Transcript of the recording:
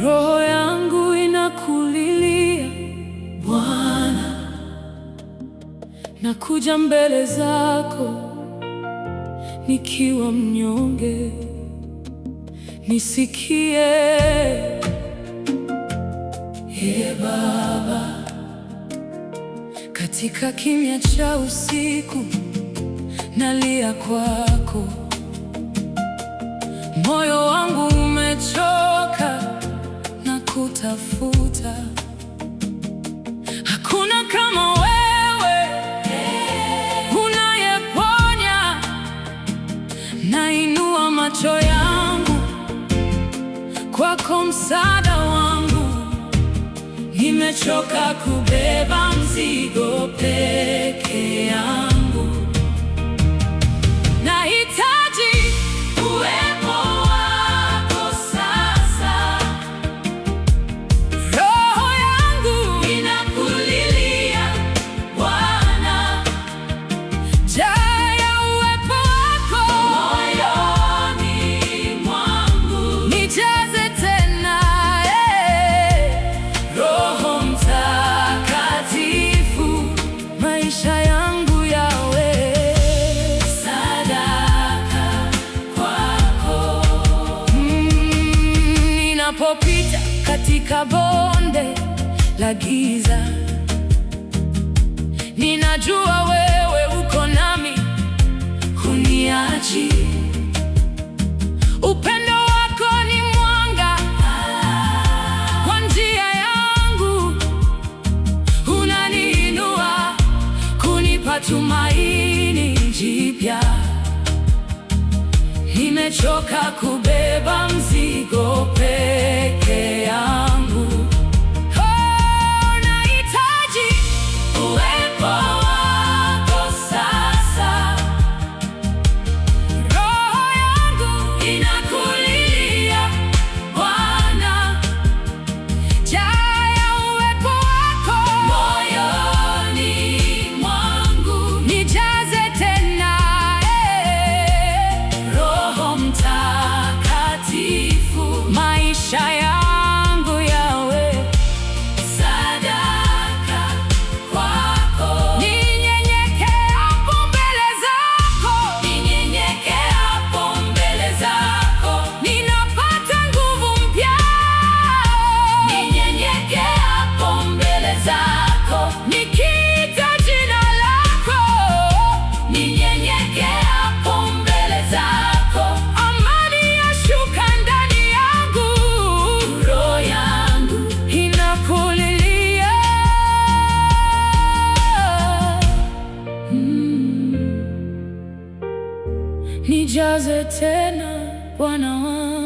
Roho yangu inakulilia Bwana, nakuja mbele zako nikiwa mnyonge, nisikie. Ee Baba, katika kimya cha usiku nalia kwako, moyo wangu umechoka na kutafuta. Hakuna kama wewe unayeponya. Nainua macho yangu kwako, msaada wangu. Nimechoka kubeba mzigo peke yangu. Nahitaji uwepo wako sasa. Roho yangu inakulilia Bwana, jaa ya uwepo wako moyoni mwangu. Nijaze tena, Roho Mtakatifu, maisha yangu yawe sadaka kwako. Ninapopita katika bonde la giza, ninajua wewe uko nami, huniachi. Upendo wako ni mwanga kwa njia yangu, unaniinua kunipa tumaini jipya. Nimechoka kubeba mzigo peke yangu. Nahitaji uwepo wako sasa. Roho yangu inakulilia Bwana, jaa ya uwepo wako moyoni mwangu. Nijaze tena, Roho Mtakatifu, maisha yangu yawe sadaka kwako. Ninyenyekeapo mbele zako, ninyenyekeapo mbele zako, ninapata nguvu mpya. Ninyenyekeapo mbele zako, nikiita jina lako. Ninyenyekeapo mbele zako, amani yashuka ndani yangu. Roho yangu inakulilia. Nijaze tena Bwana wangu.